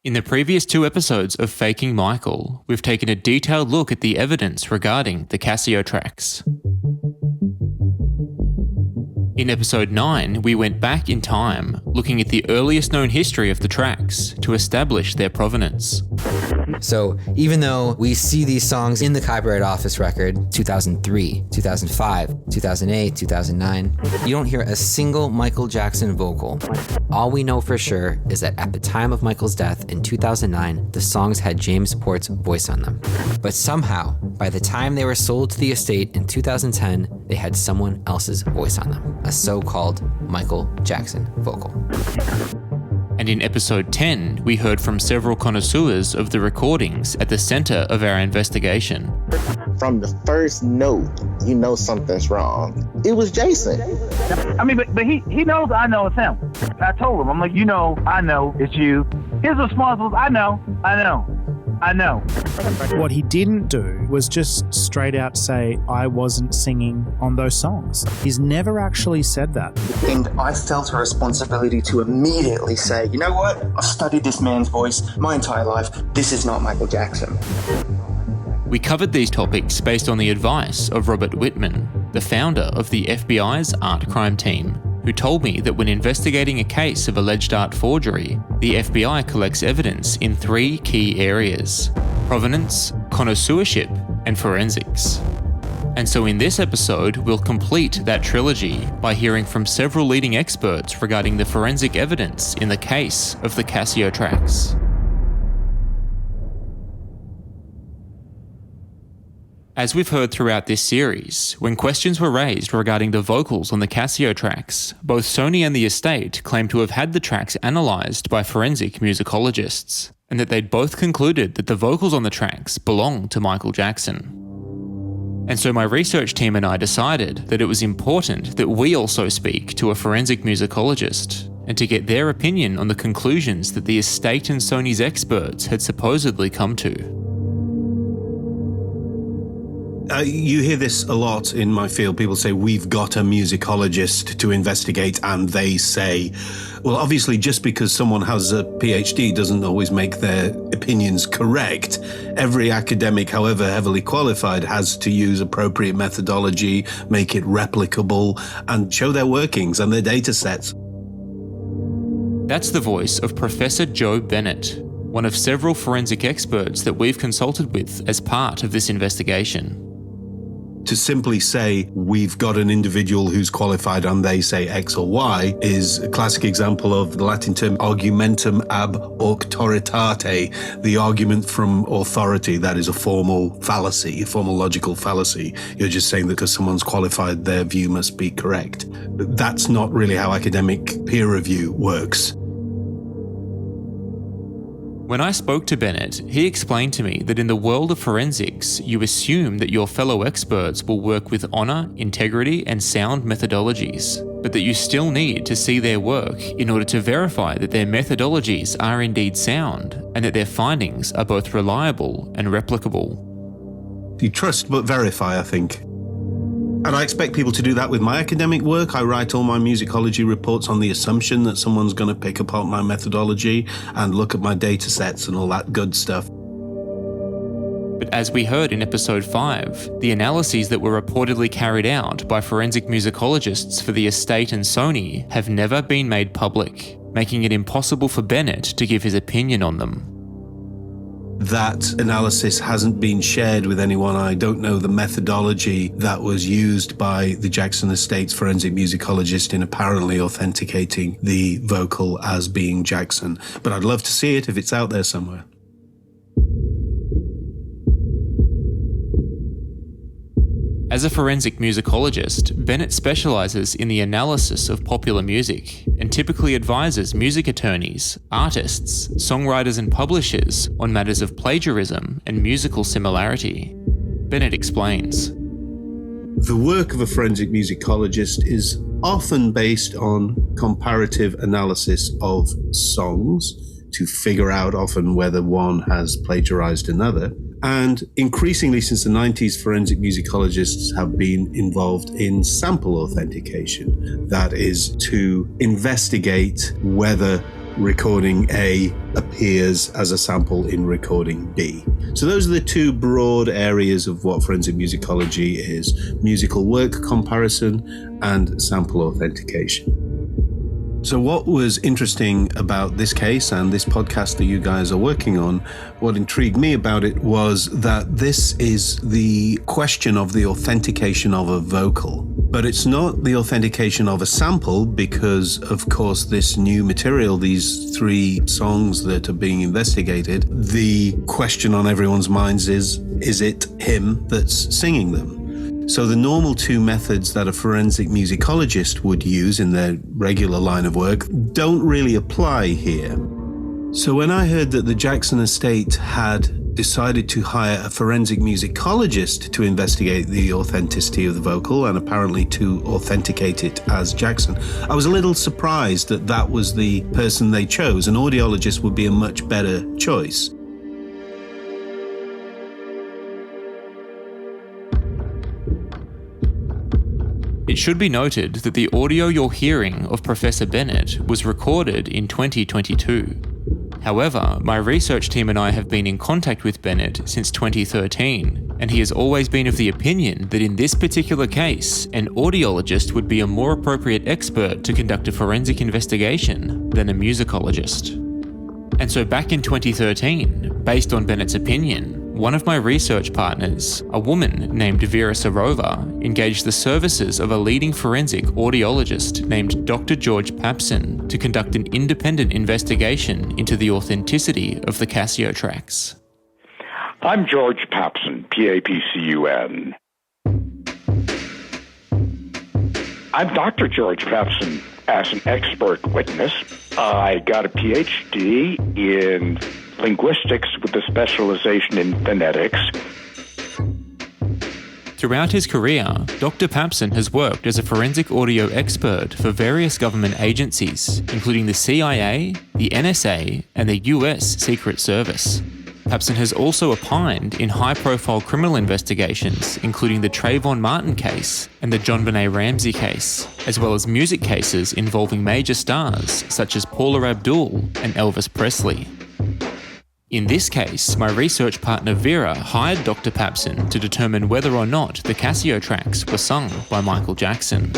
In the previous 2 episodes of Faking Michael, we've taken a detailed look at the evidence regarding the Casio tracks. In episode 9, we went back in time, looking at the earliest known history of the tracks to establish their provenance. So even though we see these songs in the Copyright Office record, 2003, 2005, 2008, 2009, you don't hear a single Michael Jackson vocal. All we know for sure is that at the time of Michael's death in 2009, the songs had James Port's voice on them. But somehow, by the time they were sold to the estate in 2010, they had someone else's voice on them, a so-called Michael Jackson vocal. And in episode 10, we heard from several connoisseurs of the recordings at the center of our investigation. From the first note, you know something's wrong. It was Jason. I mean, but he knows I know it's him. I told him, I'm like, I know it's you. His response was, I know. What he didn't do was just straight out say, I wasn't singing on those songs. He's never actually said that. And I felt a responsibility to immediately say, you know what? I've studied this man's voice my entire life. This is not Michael Jackson. We covered these topics based on the advice of Robert Whitman, the founder of the FBI's art crime team, who told me that when investigating a case of alleged art forgery, the FBI collects evidence in 3 key areas: provenance, connoisseurship, and forensics. And so in this episode, we'll complete that trilogy by hearing from several leading experts regarding the forensic evidence in the case of the Casio tracks. As we've heard throughout this series, when questions were raised regarding the vocals on the Casio tracks, both Sony and the estate claimed to have had the tracks analysed by forensic musicologists, and that they'd both concluded that the vocals on the tracks belonged to Michael Jackson. And so my research team and I decided that it was important that we also speak to a forensic musicologist, and to get their opinion on the conclusions that the estate and Sony's experts had supposedly come to. You hear this a lot in my field. People say, we've got a musicologist to investigate, and they say, well, obviously, just because someone has a PhD doesn't always make their opinions correct. Every academic, however heavily qualified, has to use appropriate methodology, make it replicable, and show their workings and their data sets. That's the voice of Professor Joe Bennett, one of several forensic experts that we've consulted with as part of this investigation. To simply say, we've got an individual who's qualified and they say X or Y is a classic example of the Latin term argumentum ab auctoritate, the argument from authority. That is a formal fallacy, a formal logical fallacy. You're just saying that because someone's qualified, their view must be correct. That's not really how academic peer review works. When I spoke to Bennett, he explained to me that in the world of forensics, you assume that your fellow experts will work with honour, integrity, and sound methodologies, but that you still need to see their work in order to verify that their methodologies are indeed sound, and that their findings are both reliable and replicable. You trust but verify, I think. And I expect people to do that with my academic work. I write all my musicology reports on the assumption that someone's going to pick apart my methodology and look at my data sets and all that good stuff. But as we heard in episode 5, the analyses that were reportedly carried out by forensic musicologists for the estate and Sony have never been made public, making it impossible for Bennett to give his opinion on them. That analysis hasn't been shared with anyone. I don't know the methodology that was used by the Jackson Estate's forensic musicologist in apparently authenticating the vocal as being Jackson. But I'd love to see it if it's out there somewhere. As a forensic musicologist, Bennett specialises in the analysis of popular music and typically advises music attorneys, artists, songwriters and publishers on matters of plagiarism and musical similarity. Bennett explains. The work of a forensic musicologist is often based on comparative analysis of songs to figure out often whether one has plagiarized another. And increasingly since the 90s, forensic musicologists have been involved in sample authentication. That is to investigate whether recording A appears as a sample in recording B. So those are the two broad areas of what forensic musicology is: musical work comparison and sample authentication. So what was interesting about this case and this podcast that you guys are working on, what intrigued me about it was that this is the question of the authentication of a vocal. But it's not the authentication of a sample because, of course, this new material, these 3 songs that are being investigated, the question on everyone's minds is it him that's singing them? So the normal 2 methods that a forensic musicologist would use in their regular line of work don't really apply here. So when I heard that the Jackson estate had decided to hire a forensic musicologist to investigate the authenticity of the vocal and apparently to authenticate it as Jackson, I was a little surprised that that was the person they chose. An audiologist would be a much better choice. It should be noted that the audio you're hearing of Professor Bennett was recorded in 2022. However, my research team and I have been in contact with Bennett since 2013, and he has always been of the opinion that in this particular case, an audiologist would be a more appropriate expert to conduct a forensic investigation than a musicologist. And so back in 2013, based on Bennett's opinion, one of my research partners, a woman named Vera Sarova, engaged the services of a leading forensic audiologist named Dr. George Papson to conduct an independent investigation into the authenticity of the Casio tracks. I'm George Papson, P-A-P-C-U-N. I'm Dr. George Papson as an expert witness. I got a PhD in linguistics with a specialization in phonetics. Throughout his career, Dr. Papson has worked as a forensic audio expert for various government agencies, including the CIA, the NSA, and the US Secret Service. Papson has also opined in high-profile criminal investigations, including the Trayvon Martin case and the JonBenet Ramsey case, as well as music cases involving major stars such as Paula Abdul and Elvis Presley. In this case, my research partner Vera hired Dr. Papson to determine whether or not the Casio tracks were sung by Michael Jackson.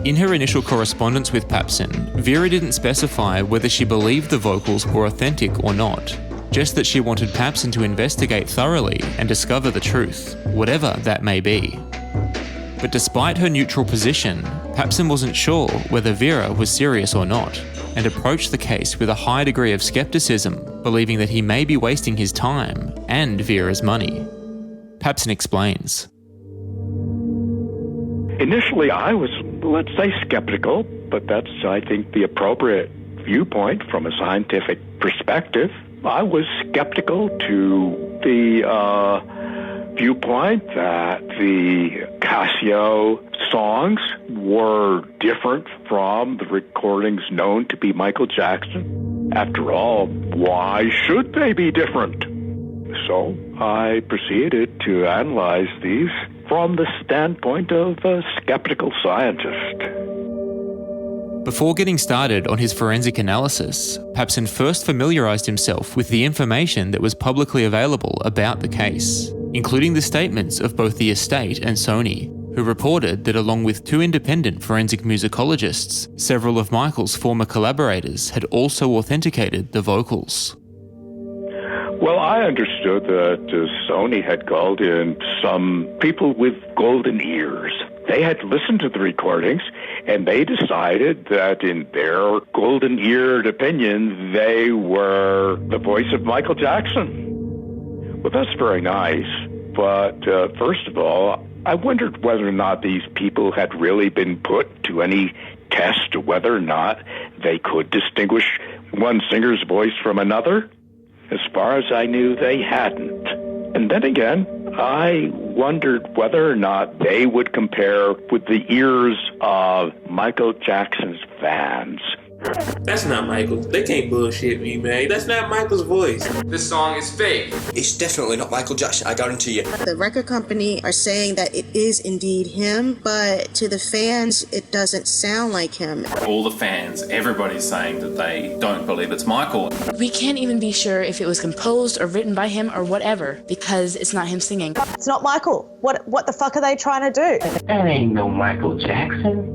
In her initial correspondence with Papson, Vera didn't specify whether she believed the vocals were authentic or not, just that she wanted Papson to investigate thoroughly and discover the truth, whatever that may be. But despite her neutral position, Papson wasn't sure whether Vera was serious or not, and approached the case with a high degree of skepticism, believing that he may be wasting his time and Vera's money. Papson explains. Initially, I was, let's say, skeptical, but that's, I think, the appropriate viewpoint from a scientific perspective. I was skeptical to the viewpoint that the Casio songs were different from the recordings known to be Michael Jackson. After all, why should they be different? So I proceeded to analyze these from the standpoint of a skeptical scientist. Before getting started on his forensic analysis, Papson first familiarized himself with the information that was publicly available about the case, including the statements of both the estate and Sony, who reported that along with 2 independent forensic musicologists, several of Michael's former collaborators had also authenticated the vocals. Well, I understood that Sony had called in some people with golden ears. They had listened to the recordings, and they decided that in their golden-eared opinion, they were the voice of Michael Jackson. Well, that's very nice, but first of all, I wondered whether or not these people had really been put to any test whether or not they could distinguish one singer's voice from another. As far as I knew, they hadn't. And then again, I wondered whether or not they would compare with the ears of Michael Jackson's fans. That's not Michael. They can't bullshit me, man. That's not Michael's voice. This song is fake. It's definitely not Michael Jackson, I guarantee you. The record company are saying that it is indeed him, but to the fans, it doesn't sound like him. All the fans, everybody's saying that they don't believe it's Michael. We can't even be sure if it was composed or written by him or whatever, because it's not him singing. It's not Michael. What the fuck are they trying to do? That ain't no Michael Jackson.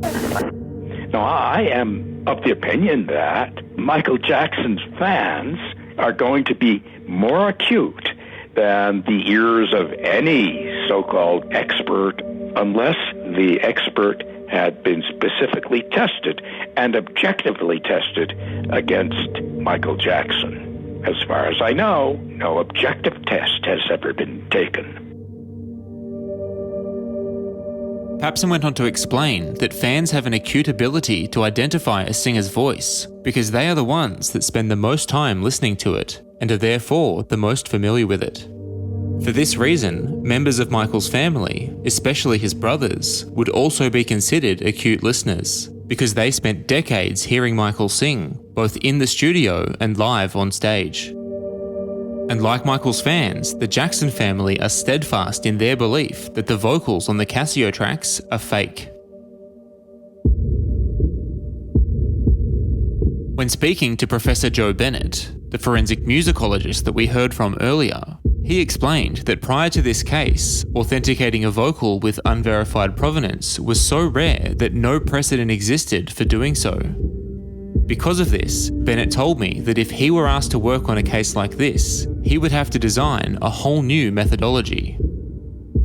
No, I am of the opinion that Michael Jackson's fans are going to be more acute than the ears of any so-called expert, unless the expert had been specifically tested and objectively tested against Michael Jackson. As far as I know, no objective test has ever been taken. Papson went on to explain that fans have an acute ability to identify a singer's voice because they are the ones that spend the most time listening to it and are therefore the most familiar with it. For this reason, members of Michael's family, especially his brothers, would also be considered acute listeners because they spent decades hearing Michael sing, both in the studio and live on stage. And like Michael's fans, the Jackson family are steadfast in their belief that the vocals on the Casio tracks are fake. When speaking to Professor Joe Bennett, the forensic musicologist that we heard from earlier, he explained that prior to this case, authenticating a vocal with unverified provenance was so rare that no precedent existed for doing so. Because of this, Bennett told me that if he were asked to work on a case like this, he would have to design a whole new methodology.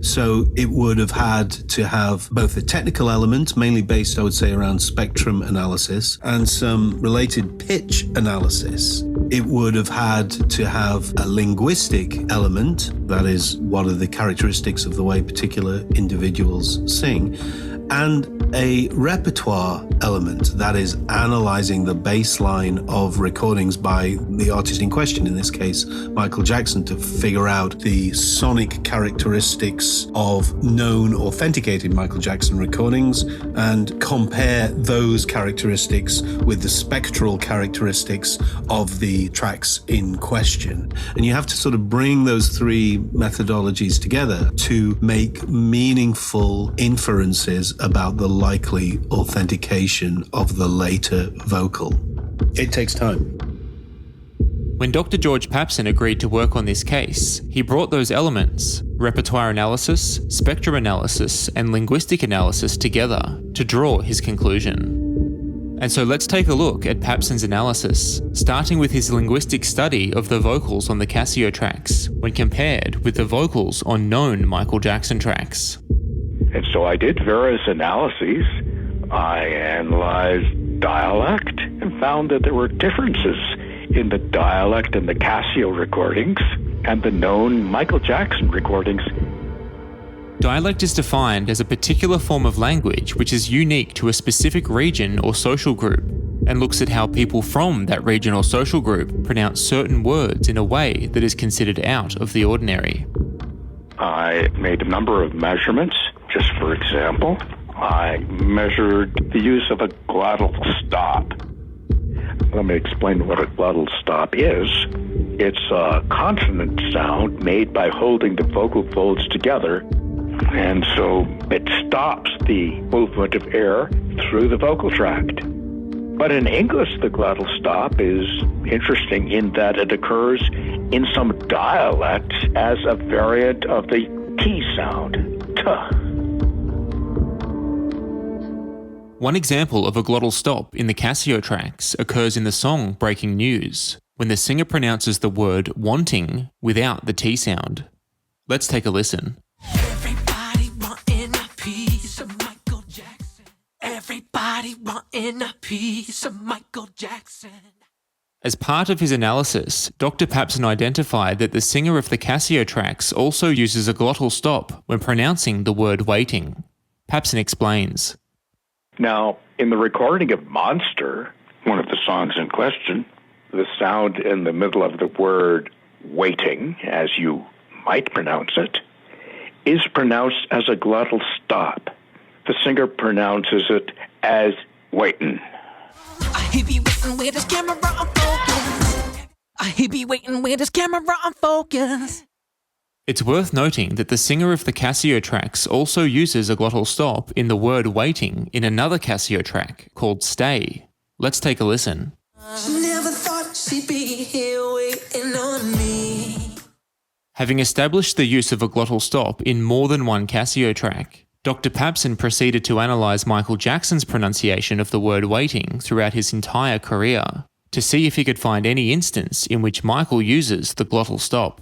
So it would have had to have both a technical element, mainly based, I would say, around spectrum analysis, and some related pitch analysis. It would have had to have a linguistic element, that is one of the characteristics of the way particular individuals sing, and a repertoire element, that is analyzing the baseline of recordings by the artist in question, in this case Michael Jackson, to figure out the sonic characteristics of known authenticated Michael Jackson recordings and compare those characteristics with the spectral characteristics of the tracks in question. And you have to sort of bring those three methodologies together to make meaningful inferences about the likely authentication of the later vocal. It takes time. When Dr. George Papson agreed to work on this case, he brought those elements, repertoire analysis, spectrum analysis, and linguistic analysis together to draw his conclusion. And so let's take a look at Papson's analysis, starting with his linguistic study of the vocals on the Casio tracks when compared with the vocals on known Michael Jackson tracks. And so I did various analyses. I analyzed dialect and found that there were differences in the dialect and the Casio recordings and the known Michael Jackson recordings. Dialect is defined as a particular form of language which is unique to a specific region or social group and looks at how people from that region or social group pronounce certain words in a way that is considered out of the ordinary. I made a number of measurements. Just for example, I measured the use of a glottal stop. Let me explain what a glottal stop is. It's a consonant sound made by holding the vocal folds together, and so it stops the movement of air through the vocal tract. But in English, the glottal stop is interesting in that it occurs in some dialects as a variant of the T sound, T. One example of a glottal stop in the Casio tracks occurs in the song Breaking News, when the singer pronounces the word wanting without the T sound. Let's take a listen. Everybody wanting a piece of Michael Jackson. Everybody wanting a piece of Michael Jackson. As part of his analysis, Dr. Papson identified that the singer of the Casio tracks also uses a glottal stop when pronouncing the word waiting. Papson explains. Now, in the recording of Monster, one of the songs in question, the sound in the middle of the word waiting, as you might pronounce it, is pronounced as a glottal stop. The singer pronounces it as waitin'. I He be waiting with his camera on focus. He be waiting with his camera on focus. It's worth noting that the singer of the Casio tracks also uses a glottal stop in the word waiting in another Casio track called Stay. Let's take a listen. Never thought she'd be here waiting on me. Having established the use of a glottal stop in more than one Casio track, Dr. Papson proceeded to analyse Michael Jackson's pronunciation of the word waiting throughout his entire career to see if he could find any instance in which Michael uses the glottal stop.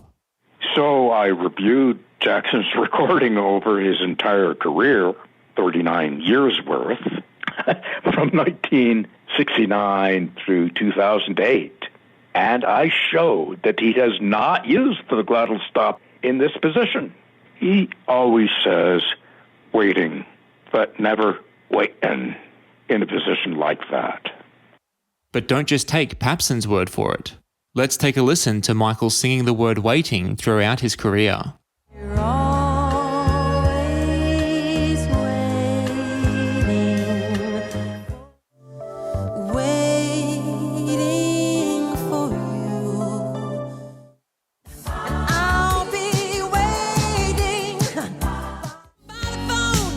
So I reviewed Jackson's recording over his entire career, 39 years worth, from 1969 through 2008, and I showed that he has not used the glottal stop in this position. He always says waiting, but never waiting in a position like that. But don't just take Papson's word for it. Let's take a listen to Michael singing the word waiting throughout his career. You're always waiting for you. And I'll be waiting by the phone,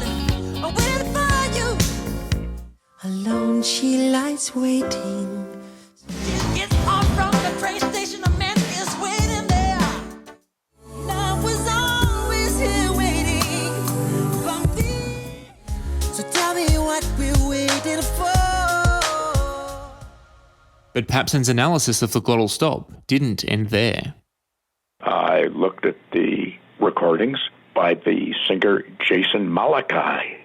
waiting for you. Alone she lies waiting. It's off from the train station, a man is waiting there. And I was always here waiting for me. So tell me what we're waiting for. But Papson's analysis of the glottal stop didn't end there. I looked at the recordings by the singer Jason Malachi,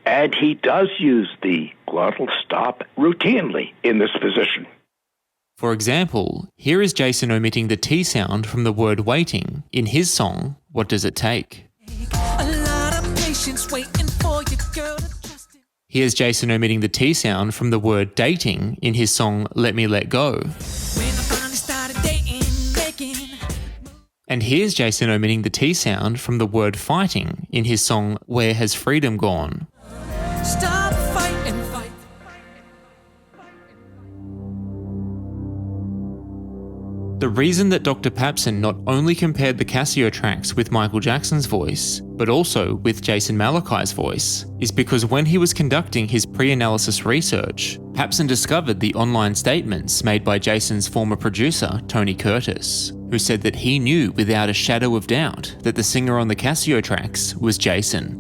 and he does use the glottal stop routinely in this position. For example, here is Jason omitting the T sound from the word waiting in his song, What Does It Take? A lot of patience waiting for you, girl, to trust it. Here's Jason omitting the T sound from the word dating in his song, Let Me Let Go. When I finally started dating, making. And here's Jason omitting the T sound from the word fighting in his song, Where Has Freedom Gone? Stop fighting, fight. The reason that Dr. Papson not only compared the Casio tracks with Michael Jackson's voice, but also with Jason Malachi's voice, is because when he was conducting his pre-analysis research, Papson discovered the online statements made by Jason's former producer, Tony Curtis, who said that he knew without a shadow of doubt that the singer on the Casio tracks was Jason.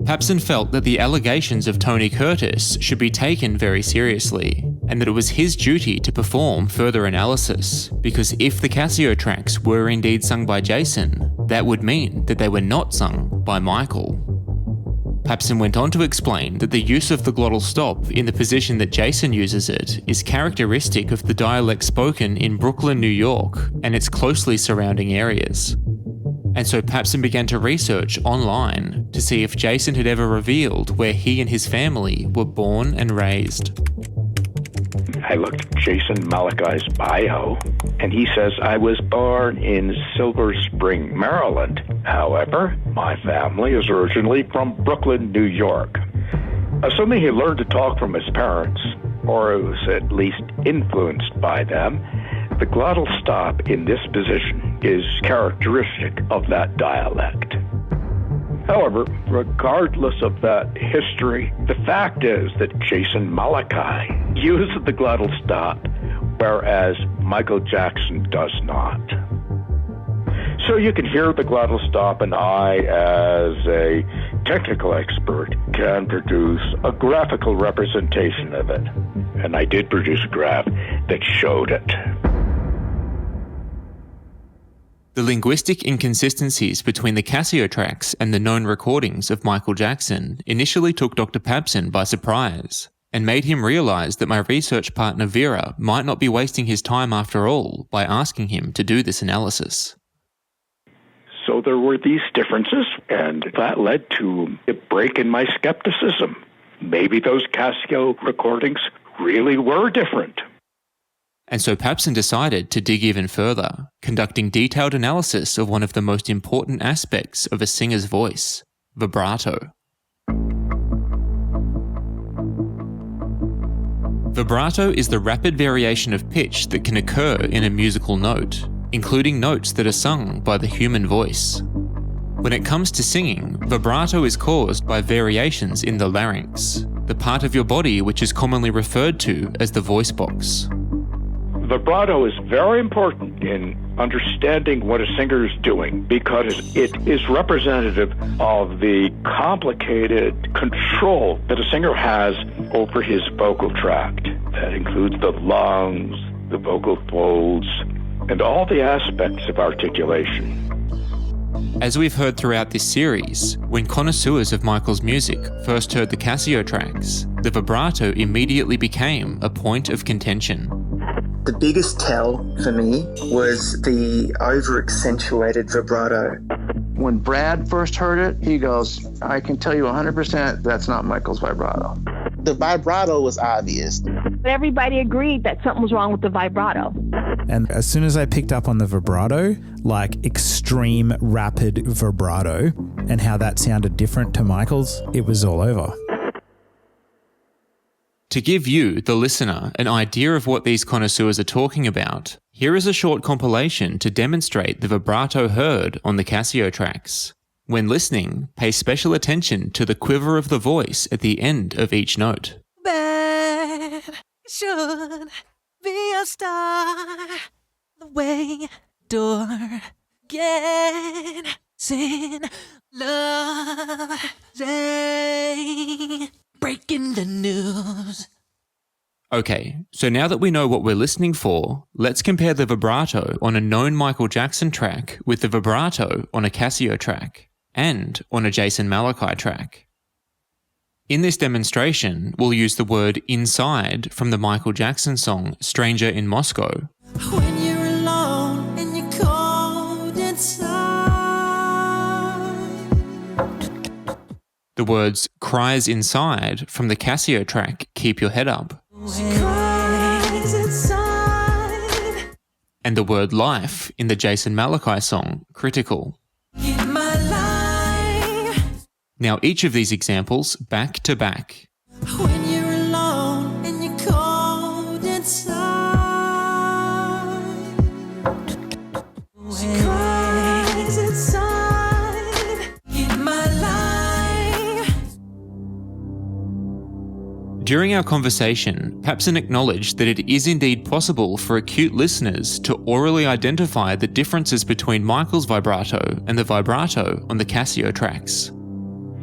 Papson felt that the allegations of Tony Curtis should be taken very seriously, and that it was his duty to perform further analysis, because if the Casio tracks were indeed sung by Jason, that would mean that they were not sung by Michael. Papson went on to explain that the use of the glottal stop in the position that Jason uses it is characteristic of the dialect spoken in Brooklyn, New York, and its closely surrounding areas. And so Papson began to research online to see if Jason had ever revealed where he and his family were born and raised. I looked at Jason Malachi's bio, and he says, I was born in Silver Spring, Maryland. However, my family is originally from Brooklyn, New York. Assuming he learned to talk from his parents, or was at least influenced by them, the glottal stop in this position is characteristic of that dialect. However, regardless of that history, the fact is that Jason Malachi uses the glottal stop, whereas Michael Jackson does not. So you can hear the glottal stop, and I, as a technical expert, can produce a graphical representation of it. And I did produce a graph that showed it. The linguistic inconsistencies between the Casio tracks and the known recordings of Michael Jackson initially took Dr. Papson by surprise, and made him realise that my research partner Vera might not be wasting his time after all by asking him to do this analysis. So there were these differences, and that led to a break in my skepticism. Maybe those Casio recordings really were different. And so Papson decided to dig even further, conducting detailed analysis of one of the most important aspects of a singer's voice, vibrato. Vibrato is the rapid variation of pitch that can occur in a musical note, including notes that are sung by the human voice. When it comes to singing, vibrato is caused by variations in the larynx, the part of your body which is commonly referred to as the voice box. Vibrato is very important in understanding what a singer is doing because it is representative of the complicated control that a singer has over his vocal tract. That includes the lungs, the vocal folds, and all the aspects of articulation. As we've heard throughout this series, when connoisseurs of Michael's music first heard the Casio tracks, the vibrato immediately became a point of contention. The biggest tell for me was the over-accentuated vibrato. When Brad first heard it, he goes, I can tell you 100% that's not Michael's vibrato. The vibrato was obvious. Everybody agreed that something was wrong with the vibrato. And as soon as I picked up on the vibrato, like extreme rapid vibrato, and how that sounded different to Michael's, it was all over. To give you, the listener, an idea of what these connoisseurs are talking about, here is a short compilation to demonstrate the vibrato heard on the Casio tracks. When listening, pay special attention to the quiver of the voice at the end of each note. Bad should be a star the way door gets in love day breaking the news. Okay, so now that we know what we're listening for, let's compare the vibrato on a known Michael Jackson track with the vibrato on a Casio track and on a Jason Malachi track. In this demonstration, we'll use the word inside from the Michael Jackson song Stranger in Moscow. When you're alone and you're cold inside. The words cries inside from the Casio track Keep Your Head Up. Cries inside. And the word life in the Jason Malachi song Critical. In my life. Now each of these examples back to back. When you're alone and you're cold inside. Cries inside. In my life. During our conversation, Papson acknowledged that it is indeed possible for acute listeners to orally identify the differences between Michael's vibrato and the vibrato on the Casio tracks.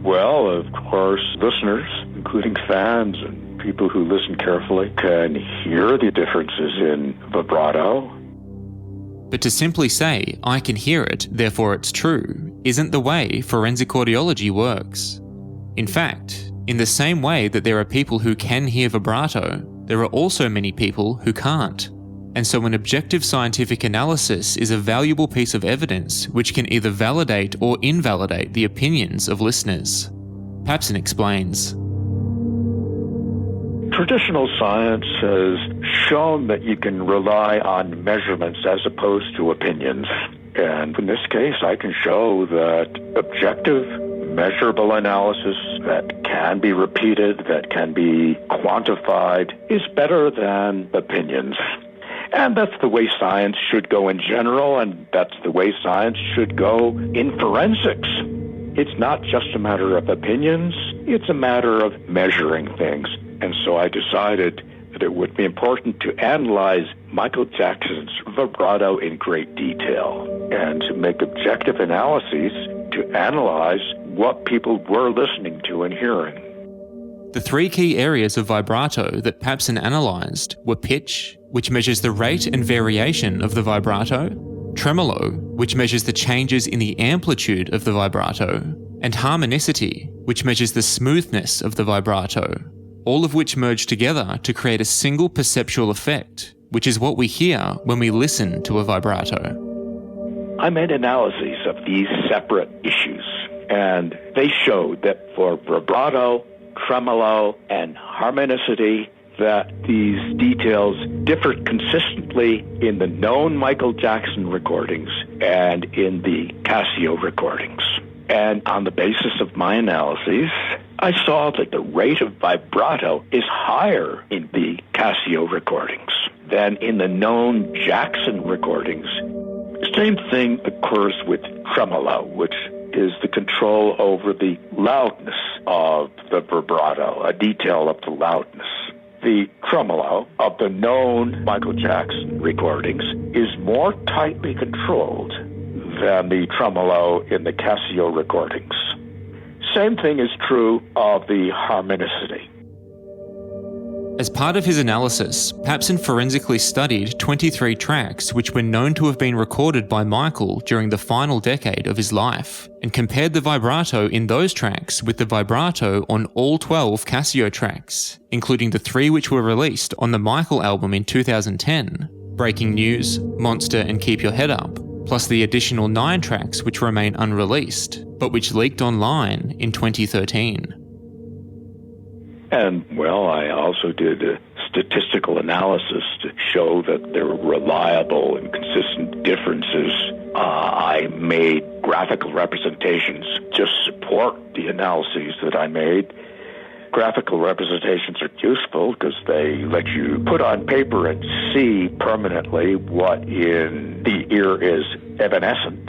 Well, of course, listeners, including fans and people who listen carefully, can hear the differences in vibrato. But to simply say, I can hear it, therefore it's true, isn't the way forensic audiology works. In fact, in the same way that there are people who can hear vibrato, there are also many people who can't. And so an objective scientific analysis is a valuable piece of evidence which can either validate or invalidate the opinions of listeners. Papson explains. Traditional science has shown that you can rely on measurements as opposed to opinions. And in this case, I can show that objective, measurable analysis that can be repeated, that can be quantified, is better than opinions. And that's the way science should go in general, and that's the way science should go in forensics. It's not just a matter of opinions, it's a matter of measuring things. And so I decided that it would be important to analyze Michael Jackson's vibrato in great detail and to make objective analyses to analyze what people were listening to and hearing. The three key areas of vibrato that Papson analysed were pitch, which measures the rate and variation of the vibrato, tremolo, which measures the changes in the amplitude of the vibrato, and harmonicity, which measures the smoothness of the vibrato, all of which merge together to create a single perceptual effect, which is what we hear when we listen to a vibrato. I made analyses of these separate issues, and they showed that for vibrato, tremolo, and harmonicity, that these details differed consistently in the known Michael Jackson recordings and in the Casio recordings. And on the basis of my analyses, I saw that the rate of vibrato is higher in the Casio recordings than in the known Jackson recordings. Same thing occurs with tremolo, which is the control over the loudness of the vibrato, a detail of the loudness. The tremolo of the known Michael Jackson recordings is more tightly controlled than the tremolo in the Casio recordings. Same thing is true of the harmonicity. As part of his analysis, Papson forensically studied 23 tracks which were known to have been recorded by Michael during the final decade of his life, and compared the vibrato in those tracks with the vibrato on all 12 Casio tracks, including the 3 which were released on the Michael album in 2010, Breaking News, Monster and Keep Your Head Up, plus the additional 9 tracks which remain unreleased, but which leaked online in 2013. And, well, I also did a statistical analysis to show that there were reliable and consistent differences. I made graphical representations to support the analyses that I made. Graphical representations are useful because they let you put on paper and see permanently what in the ear is evanescent.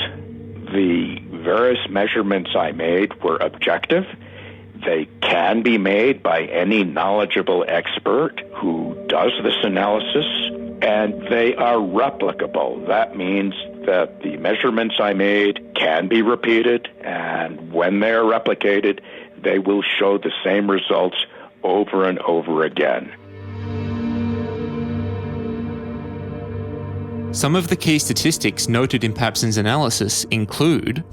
The various measurements I made were objective. They can be made by any knowledgeable expert who does this analysis, and they are replicable. That means that the measurements I made can be repeated, and when they're replicated, they will show the same results over and over again. Some of the key statistics noted in Papson's analysis include: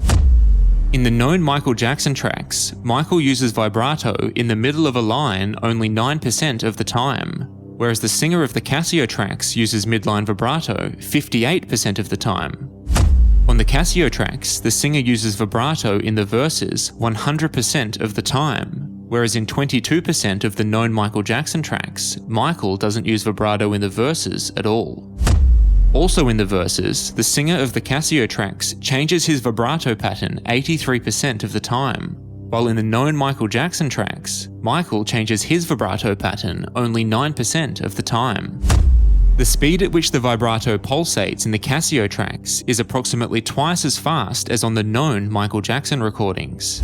in the known Michael Jackson tracks, Michael uses vibrato in the middle of a line only 9% of the time, whereas the singer of the Casio tracks uses midline vibrato 58% of the time. On the Casio tracks, the singer uses vibrato in the verses 100% of the time, whereas in 22% of the known Michael Jackson tracks, Michael doesn't use vibrato in the verses at all. Also in the verses, the singer of the Casio tracks changes his vibrato pattern 83% of the time, while in the known Michael Jackson tracks, Michael changes his vibrato pattern only 9% of the time. The speed at which the vibrato pulsates in the Casio tracks is approximately twice as fast as on the known Michael Jackson recordings.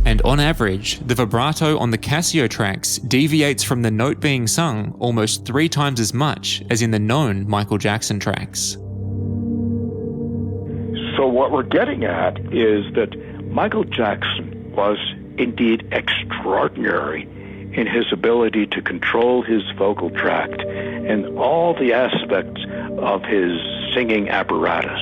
And on average, the vibrato on the Casio tracks deviates from the note being sung almost 3 times as much as in the known Michael Jackson tracks. So what we're getting at is that Michael Jackson was indeed extraordinary in his ability to control his vocal tract and all the aspects of his singing apparatus,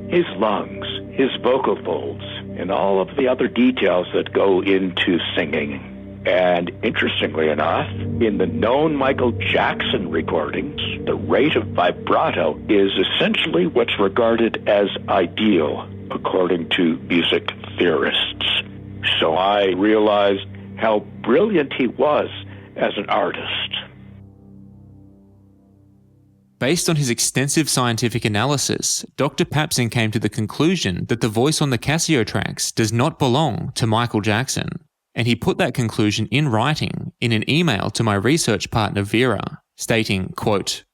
his lungs, his vocal folds, and all of the other details that go into singing. And interestingly enough, in the known Michael Jackson recordings, the rate of vibrato is essentially what's regarded as ideal, according to music theorists. So I realized how brilliant he was as an artist. Based on his extensive scientific analysis, Dr. Papson came to the conclusion that the voice on the Casio tracks does not belong to Michael Jackson, and he put that conclusion in writing in an email to my research partner Vera, stating, quote,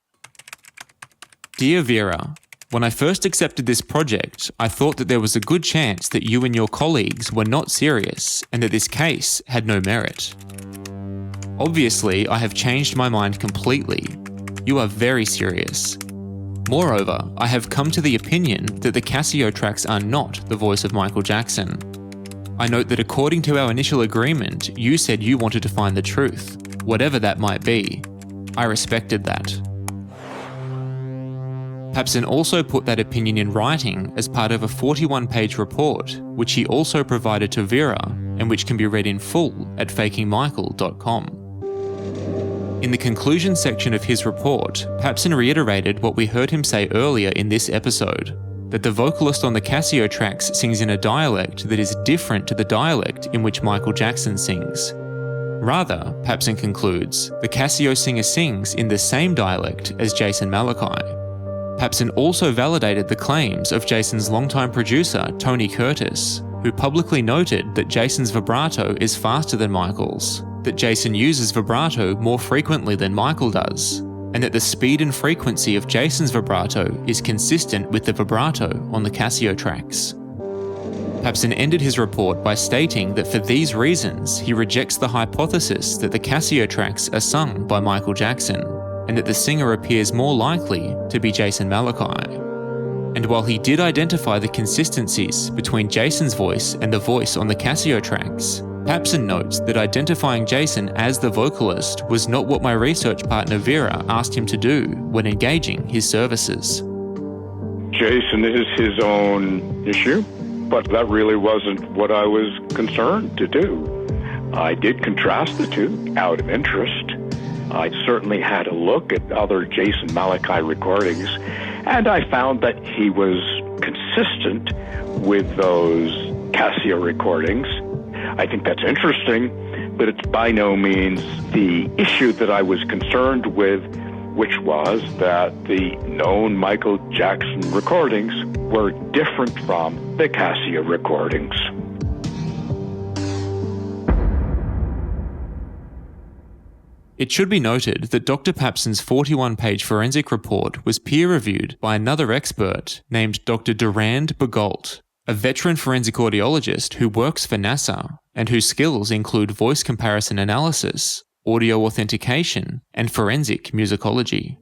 "Dear Vera, when I first accepted this project, I thought that there was a good chance that you and your colleagues were not serious and that this case had no merit. Obviously, I have changed my mind completely. You are very serious. Moreover, I have come to the opinion that the Casio tracks are not the voice of Michael Jackson. I note that according to our initial agreement, you said you wanted to find the truth, whatever that might be. I respected that." Papson also put that opinion in writing as part of a 41-page report, which he also provided to Vera and which can be read in full at fakingmichael.com. In the conclusion section of his report, Papson reiterated what we heard him say earlier in this episode, that the vocalist on the Casio tracks sings in a dialect that is different to the dialect in which Michael Jackson sings. Rather, Papson concludes, the Casio singer sings in the same dialect as Jason Malachi. Papson also validated the claims of Jason's longtime producer, Tony Curtis, who publicly noted that Jason's vibrato is faster than Michael's, that Jason uses vibrato more frequently than Michael does, and that the speed and frequency of Jason's vibrato is consistent with the vibrato on the Casio tracks. Papson ended his report by stating that for these reasons he rejects the hypothesis that the Casio tracks are sung by Michael Jackson, and that the singer appears more likely to be Jason Malachi. And while he did identify the consistencies between Jason's voice and the voice on the Casio tracks, Papson notes that identifying Jason as the vocalist was not what my research partner Vera asked him to do when engaging his services. Jason is his own issue, but that really wasn't what I was concerned to do. I did contrast the two out of interest. I certainly had a look at other Jason Malachi recordings, and I found that he was consistent with those Casio recordings. I think that's interesting, but it's by no means the issue that I was concerned with, which was that the known Michael Jackson recordings were different from the Casio recordings. It should be noted that Dr. Papson's 41-page forensic report was peer-reviewed by another expert named Dr. Durand Bogault, a veteran forensic audiologist who works for NASA and whose skills include voice comparison analysis, audio authentication, and forensic musicology.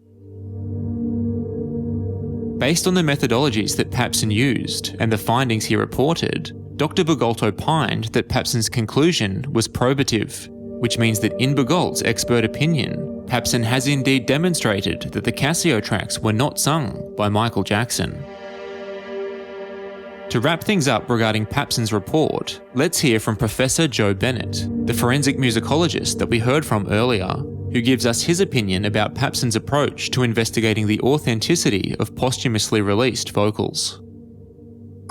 Based on the methodologies that Papson used and the findings he reported, Dr. Bogault opined that Papson's conclusion was probative, which means that in Bogault's expert opinion, Papson has indeed demonstrated that the Casio tracks were not sung by Michael Jackson. To wrap things up regarding Papson's report, let's hear from Professor Joe Bennett, the forensic musicologist that we heard from earlier, who gives us his opinion about Papson's approach to investigating the authenticity of posthumously released vocals.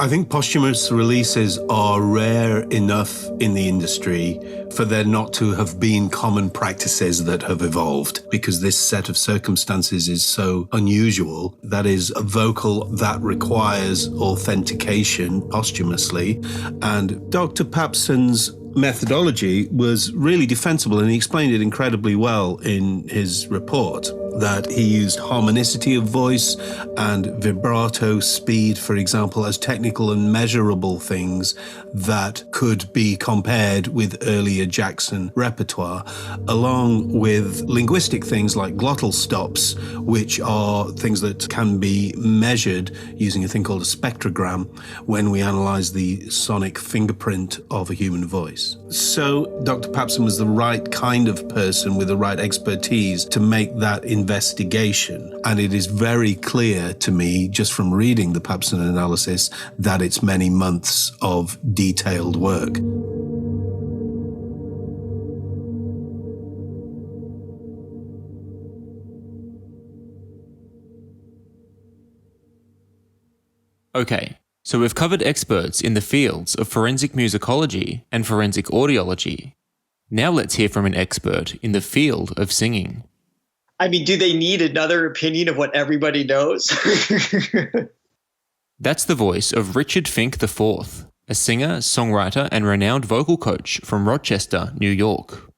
I think posthumous releases are rare enough in the industry for there not to have been common practices that have evolved, because this set of circumstances is so unusual. That is a vocal that requires authentication posthumously. And Dr. Papson's methodology was really defensible, and he explained it incredibly well in his report, that he used harmonicity of voice and vibrato speed, for example, as technical and measurable things that could be compared with earlier Jackson repertoire, along with linguistic things like glottal stops, which are things that can be measured using a thing called a spectrogram when we analyze the sonic fingerprint of a human voice. So Dr. Papson was the right kind of person with the right expertise to make that investigation. And it is very clear to me, just from reading the Papson analysis, that it's many months of detailed work. Okay, so we've covered experts in the fields of forensic musicology and forensic audiology. Now let's hear from an expert in the field of singing. I mean, do they need another opinion of what everybody knows? That's the voice of Richard Fink IV, a singer, songwriter, and renowned vocal coach from Rochester, New York.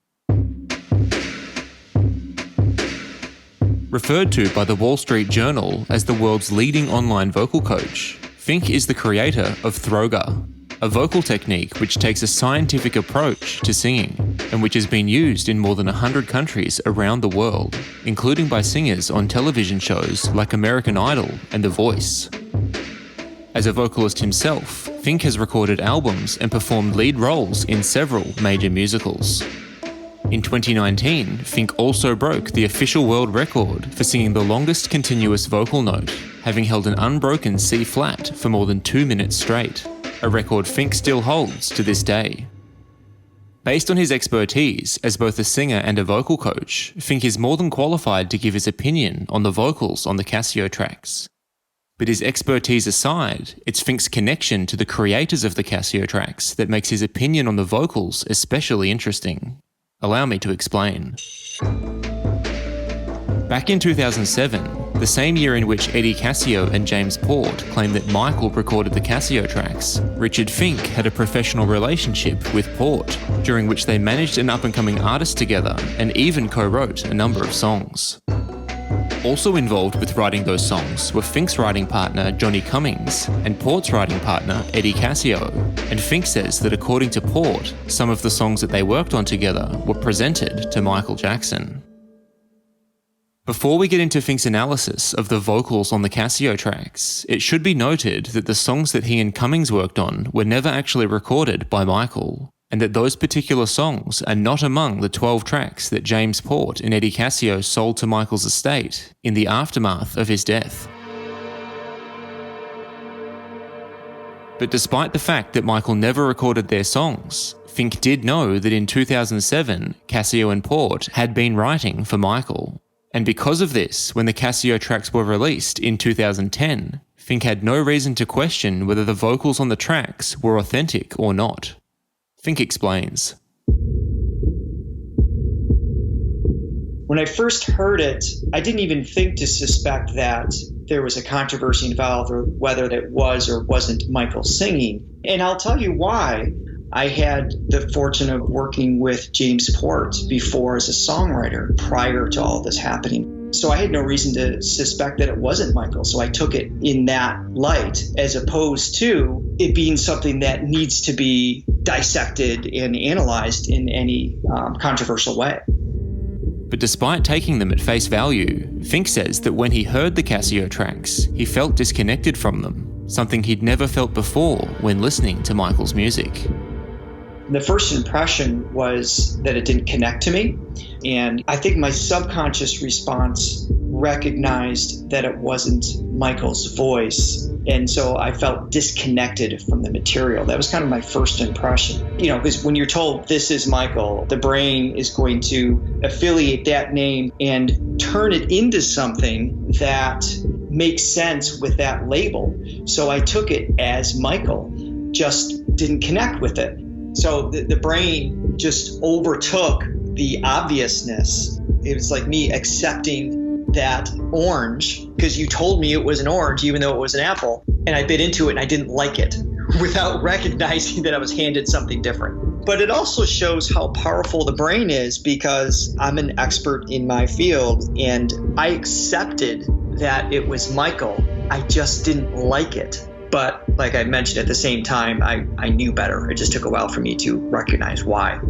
Referred to by the Wall Street Journal as the world's leading online vocal coach, Fink is the creator of Throga, a vocal technique which takes a scientific approach to singing and which has been used in more than 100 countries around the world, including by singers on television shows like American Idol and The Voice. As a vocalist himself, Fink has recorded albums and performed lead roles in several major musicals. In 2019, Fink also broke the official world record for singing the longest continuous vocal note, having held an unbroken C-flat for more than 2 minutes straight, a record Fink still holds to this day. Based on his expertise as both a singer and a vocal coach, Fink is more than qualified to give his opinion on the vocals on the Casio tracks. But his expertise aside, it's Fink's connection to the creators of the Casio tracks that makes his opinion on the vocals especially interesting. Allow me to explain. Back in 2007, the same year in which Eddie Cascio and James Port claimed that Michael recorded the Cascio tracks, Richard Fink had a professional relationship with Port, during which they managed an up-and-coming artist together and even co-wrote a number of songs. Also involved with writing those songs were Fink's writing partner Johnny Cummings and Port's writing partner Eddie Cascio, and Fink says that according to Port, some of the songs that they worked on together were presented to Michael Jackson. Before we get into Fink's analysis of the vocals on the Cascio tracks, it should be noted that the songs that he and Cummings worked on were never actually recorded by Michael, and that those particular songs are not among the 12 tracks that James Port and Eddie Cascio sold to Michael's estate in the aftermath of his death. But despite the fact that Michael never recorded their songs, Fink did know that in 2007, Cascio and Port had been writing for Michael. And because of this, when the Cascio tracks were released in 2010, Fink had no reason to question whether the vocals on the tracks were authentic or not. Fink explains. When I first heard it, I didn't even think to suspect that there was a controversy involved or whether that was or wasn't Michael singing. And I'll tell you why. I had the fortune of working with James Port before as a songwriter prior to all this happening. So I had no reason to suspect that it wasn't Michael. So I took it in that light, as opposed to it being something that needs to be dissected and analyzed in any controversial way. But despite taking them at face value, Fink says that when he heard the Cascio tracks, he felt disconnected from them, something he'd never felt before when listening to Michael's music. The first impression was that it didn't connect to me, and I think my subconscious response recognized that it wasn't Michael's voice, and so I felt disconnected from the material. That was kind of my first impression. Because when you're told this is Michael, the brain is going to affiliate that name and turn it into something that makes sense with that label. So I took it as Michael, just didn't connect with it. So the brain just overtook the obviousness. It was like me accepting that orange because you told me it was an orange even though it was an apple, and I bit into it and I didn't like it without recognizing that I was handed something different. But it also shows how powerful the brain is, because I'm an expert in my field and I accepted that it was Michael. I just didn't like it. But like I mentioned, at the same time, I knew better. It just took a while for me to recognize why.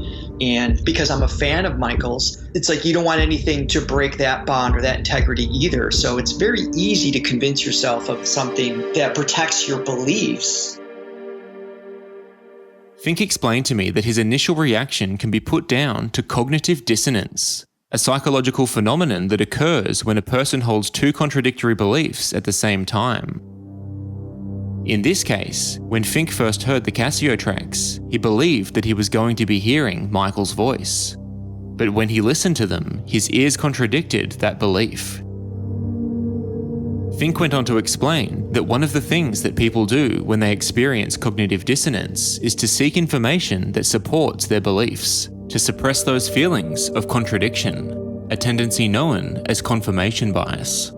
And because I'm a fan of Michael's, it's like you don't want anything to break that bond or that integrity either. So it's very easy to convince yourself of something that protects your beliefs. Fink explained to me that his initial reaction can be put down to cognitive dissonance, a psychological phenomenon that occurs when a person holds two contradictory beliefs at the same time. In this case, when Fink first heard the Cascio tracks, he believed that he was going to be hearing Michael's voice. But when he listened to them, his ears contradicted that belief. Fink went on to explain that one of the things that people do when they experience cognitive dissonance is to seek information that supports their beliefs, to suppress those feelings of contradiction, a tendency known as confirmation bias.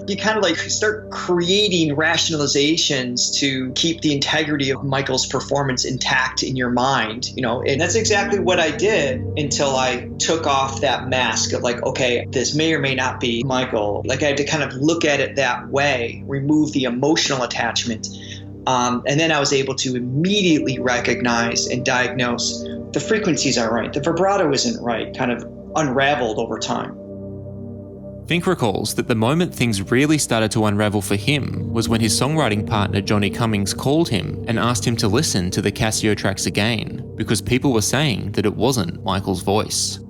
You kind of like start creating rationalizations to keep the integrity of Michael's performance intact in your mind, and that's exactly what I did until I took off that mask of like, okay, this may or may not be Michael. Like I had to kind of look at it that way, remove the emotional attachment. And then I was able to immediately recognize and diagnose the frequencies aren't right, the vibrato isn't right, kind of unraveled over time. Fink recalls that the moment things really started to unravel for him was when his songwriting partner Johnny Cummings called him and asked him to listen to the Cascio tracks again, because people were saying that it wasn't Michael's voice.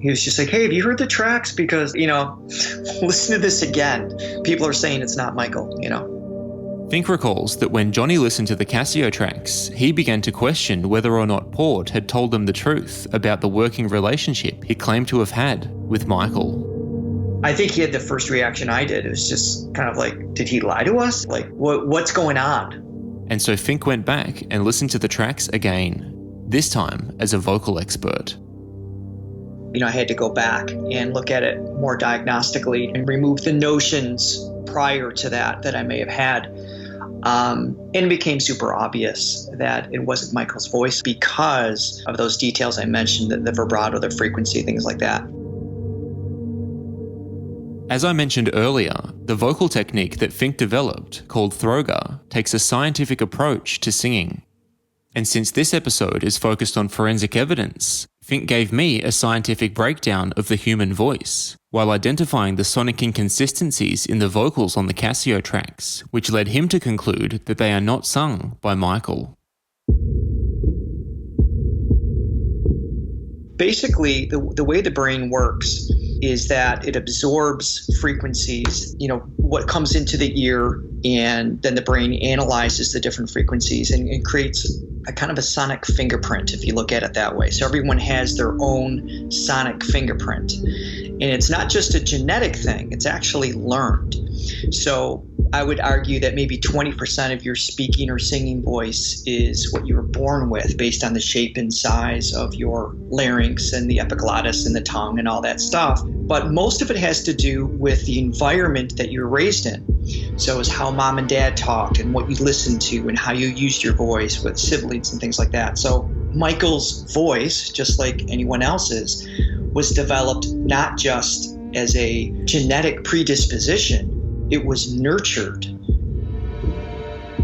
He was just like, hey, have you heard the tracks? Because, listen to this again. People are saying it's not Michael, Fink recalls that when Johnny listened to the Cascio tracks, he began to question whether or not Port had told them the truth about the working relationship he claimed to have had with Michael. I think he had the first reaction I did. It was just kind of like, did he lie to us? Like, what's going on? And so Fink went back and listened to the tracks again, this time as a vocal expert. I had to go back and look at it more diagnostically and remove the notions prior to that I may have had. And it became super obvious that it wasn't Michael's voice because of those details I mentioned, the vibrato, the frequency, things like that. As I mentioned earlier, the vocal technique that Fink developed, called Throga, takes a scientific approach to singing. And since this episode is focused on forensic evidence, Fink gave me a scientific breakdown of the human voice, while identifying the sonic inconsistencies in the vocals on the Casio tracks, which led him to conclude that they are not sung by Michael. Basically, the way the brain works is that it absorbs frequencies, what comes into the ear, and then the brain analyzes the different frequencies and creates a kind of a sonic fingerprint, if you look at it that way. So everyone has their own sonic fingerprint. And it's not just a genetic thing, it's actually learned. So I would argue that maybe 20% of your speaking or singing voice is what you were born with based on the shape and size of your larynx and the epiglottis and the tongue and all that stuff. But most of it has to do with the environment that you're raised in. So it's how mom and dad talked and what you listened to and how you used your voice with siblings and things like that. So Michael's voice, just like anyone else's, was developed not just as a genetic predisposition, it was nurtured.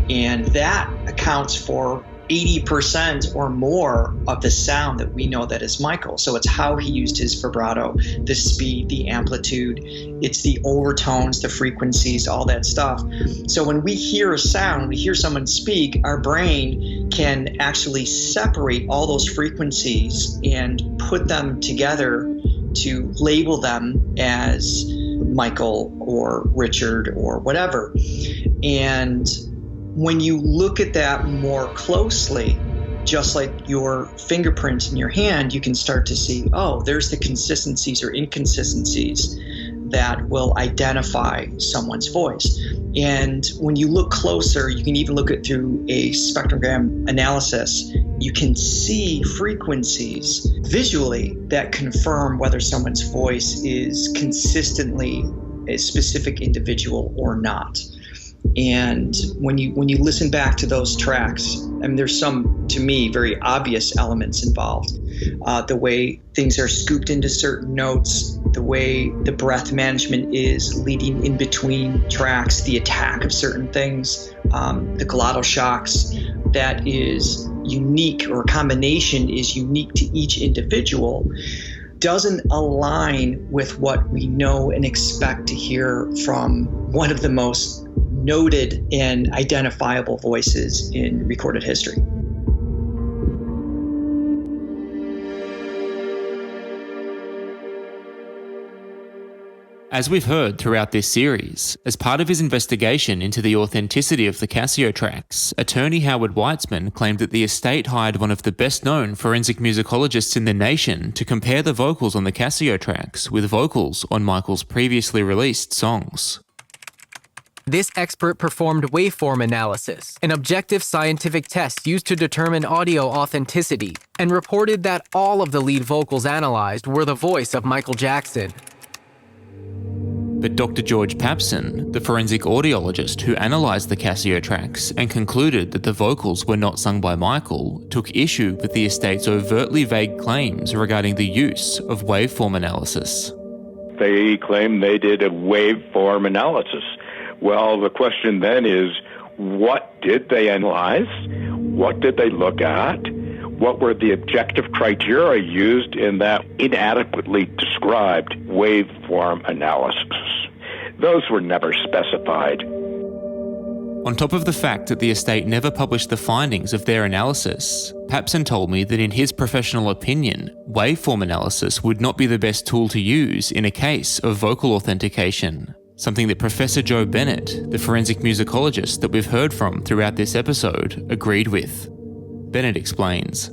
And that accounts for 80% or more of the sound that we know that is Michael. So it's how he used his vibrato, the speed, the amplitude, it's the overtones, the frequencies, all that stuff. So when we hear a sound, we hear someone speak, our brain can actually separate all those frequencies and put them together to label them as Michael or Richard or whatever. And when you look at that more closely, just like your fingerprint in your hand, you can start to see, oh, there's the consistencies or inconsistencies that will identify someone's voice. And when you look closer, you can even look at through a spectrogram analysis, you can see frequencies visually that confirm whether someone's voice is consistently a specific individual or not. And when you listen back to those tracks, there's some, to me, very obvious elements involved. The way things are scooped into certain notes, the way the breath management is leading in between tracks, the attack of certain things, the glottal shocks, that is unique, or a combination is unique to each individual, doesn't align with what we know and expect to hear from one of the most noted and identifiable voices in recorded history. As we've heard throughout this series, as part of his investigation into the authenticity of the Casio tracks, attorney Howard Weitzman claimed that the estate hired one of the best-known forensic musicologists in the nation to compare the vocals on the Casio tracks with vocals on Michael's previously released songs. This expert performed waveform analysis, an objective scientific test used to determine audio authenticity, and reported that all of the lead vocals analyzed were the voice of Michael Jackson. But Dr. George Papson, the forensic audiologist who analysed the Casio tracks and concluded that the vocals were not sung by Michael, took issue with the estate's overtly vague claims regarding the use of waveform analysis. They claim they did a waveform analysis. Well, the question then is, what did they analyze? What did they look at? What were the objective criteria used in that inadequately described waveform analysis? Those were never specified. On top of the fact that the estate never published the findings of their analysis, Papson told me that in his professional opinion, waveform analysis would not be the best tool to use in a case of vocal authentication. Something that Professor Joe Bennett, the forensic musicologist that we've heard from throughout this episode, agreed with. Bennett explains.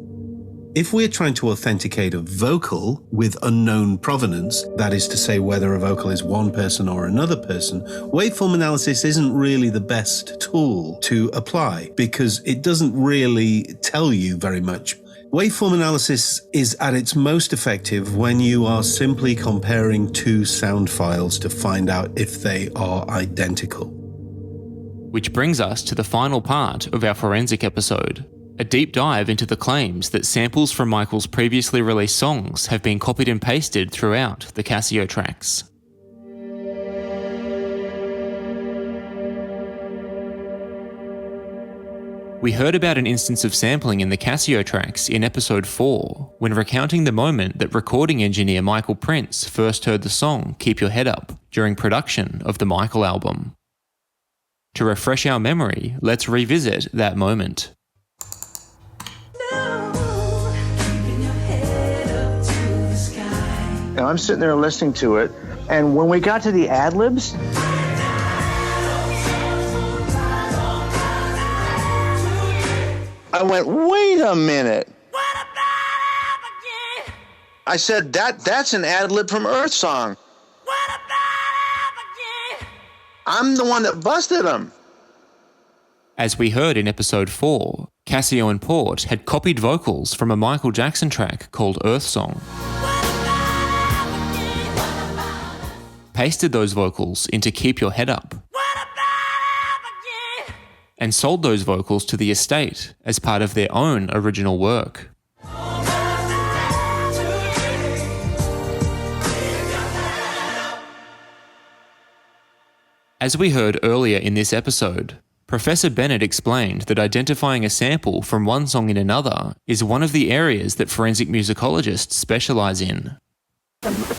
If we're trying to authenticate a vocal with unknown provenance, that is to say whether a vocal is one person or another person, waveform analysis isn't really the best tool to apply because it doesn't really tell you very much. Waveform analysis is at its most effective when you are simply comparing two sound files to find out if they are identical. Which brings us to the final part of our forensic episode, a deep dive into the claims that samples from Michael's previously released songs have been copied and pasted throughout the Casio tracks. We heard about an instance of sampling in the Casio tracks in episode 4, when recounting the moment that recording engineer Michael Prince first heard the song Keep Your Head Up during production of the Michael album. To refresh our memory, let's revisit that moment. And I'm sitting there listening to it, and when we got to the ad-libs, I went, wait a minute. I said, that's an ad-lib from Earth Song. I'm the one that busted him. As we heard in episode 4, Casio and Port had copied vocals from a Michael Jackson track called Earth Song. Pasted those vocals into Keep Your Head Up. And sold those vocals to the estate as part of their own original work. As we heard earlier in this episode, Professor Bennett explained that identifying a sample from one song in another is one of the areas that forensic musicologists specialize in.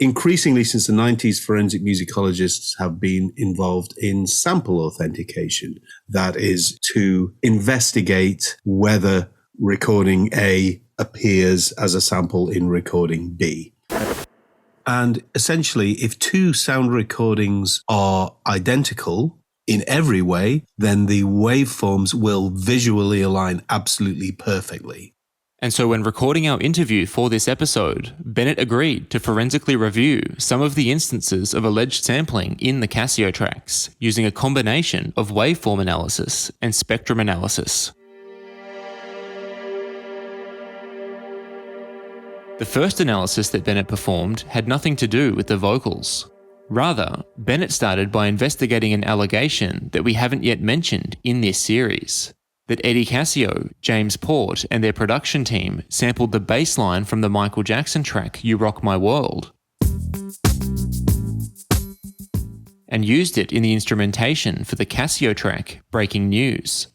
Increasingly since the 90s, forensic musicologists have been involved in sample authentication. That is to investigate whether recording A appears as a sample in recording B. And essentially, if two sound recordings are identical in every way, then the waveforms will visually align absolutely perfectly. And so when recording our interview for this episode, Bennett agreed to forensically review some of the instances of alleged sampling in the Casio tracks, using a combination of waveform analysis and spectrum analysis. The first analysis that Bennett performed had nothing to do with the vocals. Rather, Bennett started by investigating an allegation that we haven't yet mentioned in this series, that Eddie Casio, James Port, and their production team sampled the bass line from the Michael Jackson track You Rock My World and used it in the instrumentation for the Casio track Breaking News.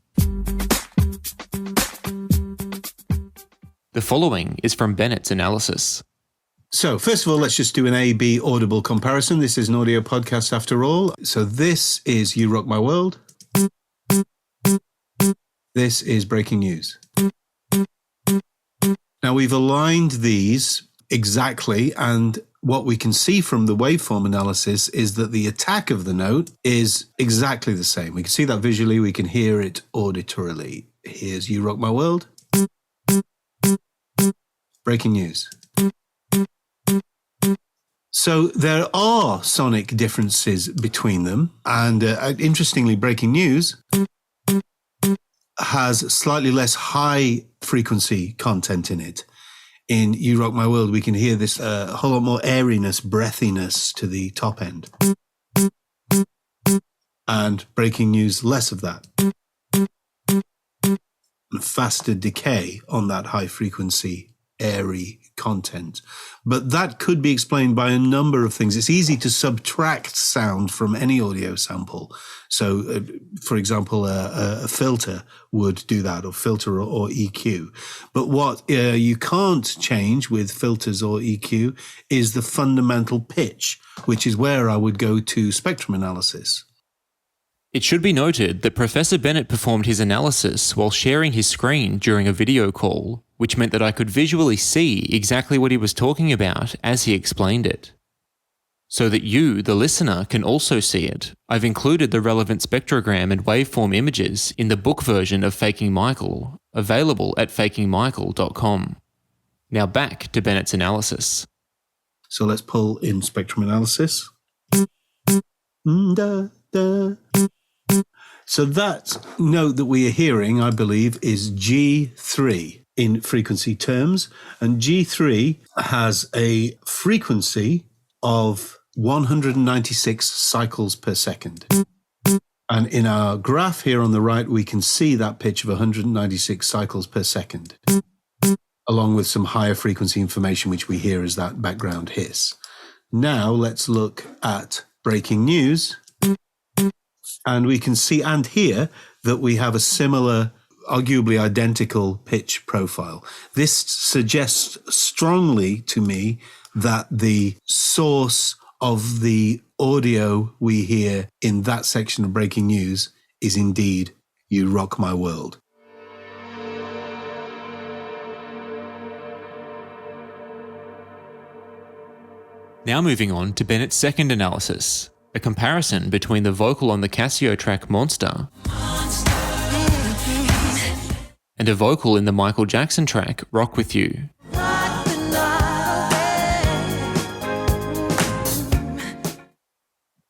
The following is from Bennett's analysis. So first of all, let's just do an A-B audible comparison. This is an audio podcast after all. So this is You Rock My World. This is Breaking News. Now we've aligned these exactly, and what we can see from the waveform analysis is that the attack of the note is exactly the same. We can see that visually, we can hear it auditorily. Here's You Rock My World. Breaking News. So there are sonic differences between them, and interestingly, Breaking News has slightly less high frequency content in it. In You Rock My World, we can hear this whole lot more airiness, breathiness to the top end. And Breaking News, less of that. And faster decay on that high frequency, airy content. But that could be explained by a number of things. It's easy to subtract sound from any audio sample. So, for example, a filter would do that, or filter or EQ. But what you can't change with filters or EQ is the fundamental pitch, which is where I would go to spectrum analysis. It should be noted that Professor Bennett performed his analysis while sharing his screen during a video call, which meant that I could visually see exactly what he was talking about as he explained it. So that you, the listener, can also see it, I've included the relevant spectrogram and waveform images in the book version of Faking Michael, available at fakingmichael.com. Now back to Bennett's analysis. So let's pull in spectrum analysis. So that note that we are hearing, I believe, is G3. in frequency terms. And G3 has a frequency of 196 cycles per second. And in our graph here on the right, we can see that pitch of 196 cycles per second, along with some higher frequency information, which we hear as that background hiss. Now let's look at breaking news. And we can see and hear that we have a similar, arguably identical pitch profile. This suggests strongly to me that the source of the audio we hear in that section of breaking news is indeed You Rock My World. Now moving on to Bennett's second analysis, a comparison between the vocal on the Casio track Monster and a vocal in the Michael Jackson track Rock With You.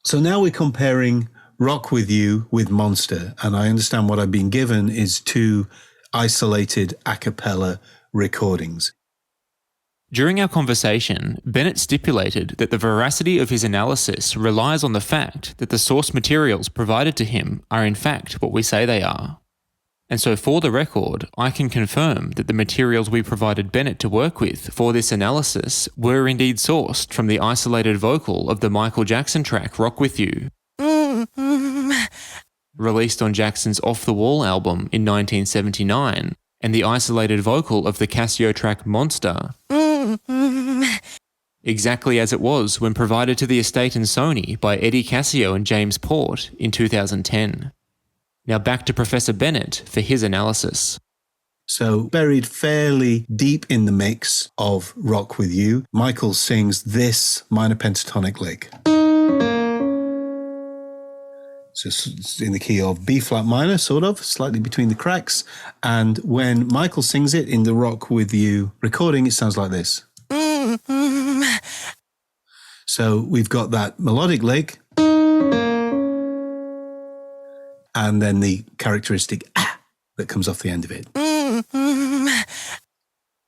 So now we're comparing Rock With You with Monster, and I understand what I've been given is two isolated a cappella recordings. During our conversation, Bennett stipulated that the veracity of his analysis relies on the fact that the source materials provided to him are in fact what we say they are. And so for the record, I can confirm that the materials we provided Bennett to work with for this analysis were indeed sourced from the isolated vocal of the Michael Jackson track Rock With You, released on Jackson's Off the Wall album in 1979, and the isolated vocal of the Casio track Monster, exactly as it was when provided to the estate and Sony by Eddie Casio and James Port in 2010. Now back to Professor Bennett for his analysis. So buried fairly deep in the mix of Rock With You, Michael sings this minor pentatonic lick. So it's in the key of B flat minor, sort of, slightly between the cracks. And when Michael sings it in the Rock With You recording, it sounds like this. So we've got that melodic lick, and then the characteristic that comes off the end of it.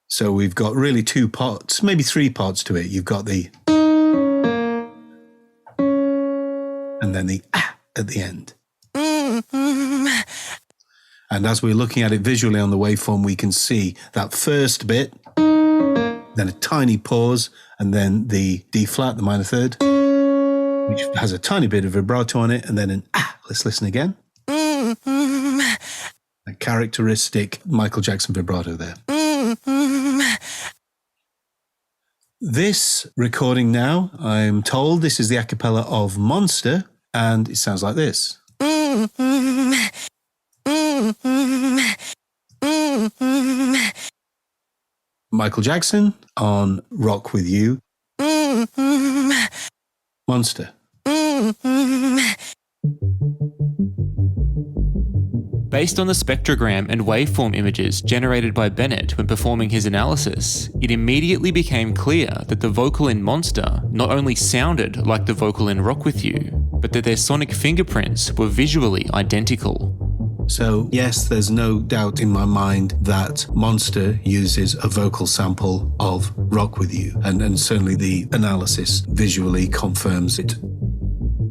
So we've got really two parts, maybe three parts to it. You've got the and then the at the end. And as we're looking at it visually on the waveform, we can see that first bit, then a tiny pause, and then the D flat, the minor third, which has a tiny bit of vibrato on it, and then an let's listen again. A characteristic Michael Jackson vibrato there. This recording now, I'm told this is the a cappella of Monster, and it sounds like this. Michael Jackson on Rock With You. Monster. Based on the spectrogram and waveform images generated by Bennett when performing his analysis, it immediately became clear that the vocal in Monster not only sounded like the vocal in Rock With You, but that their sonic fingerprints were visually identical. So yes, there's no doubt in my mind that Monster uses a vocal sample of Rock With You, and certainly the analysis visually confirms it.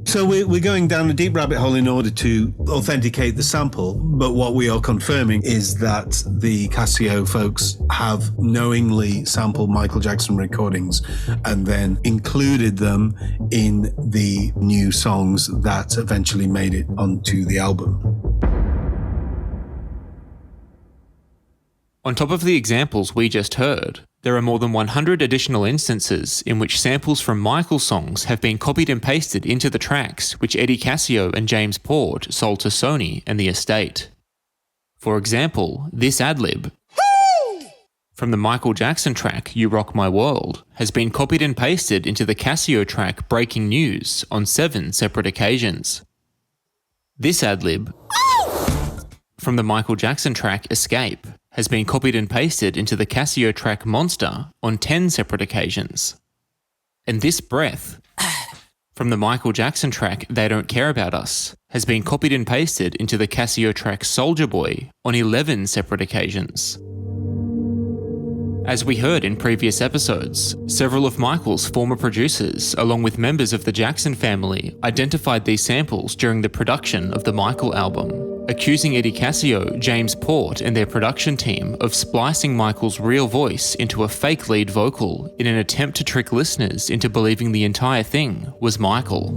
So we're going down a deep rabbit hole in order to authenticate the sample, but what we are confirming is that the Casio folks have knowingly sampled Michael Jackson recordings and then included them in the new songs that eventually made it onto the album. On top of the examples we just heard, there are more than 100 additional instances in which samples from Michael songs have been copied and pasted into the tracks which Eddie Casio and James Port sold to Sony and the estate. For example, this ad-lib from the Michael Jackson track You Rock My World has been copied and pasted into the Casio track Breaking News on 7 separate occasions. This ad-lib from the Michael Jackson track Escape has been copied and pasted into the Casio track Monster on 10 separate occasions. And this breath from the Michael Jackson track They Don't Care About Us has been copied and pasted into the Casio track Soulja Boy on 11 separate occasions. As we heard in previous episodes, several of Michael's former producers, along with members of the Jackson family, identified these samples during the production of the Michael album, accusing Eddie Cascio, James Port, and their production team of splicing Michael's real voice into a fake lead vocal in an attempt to trick listeners into believing the entire thing was Michael.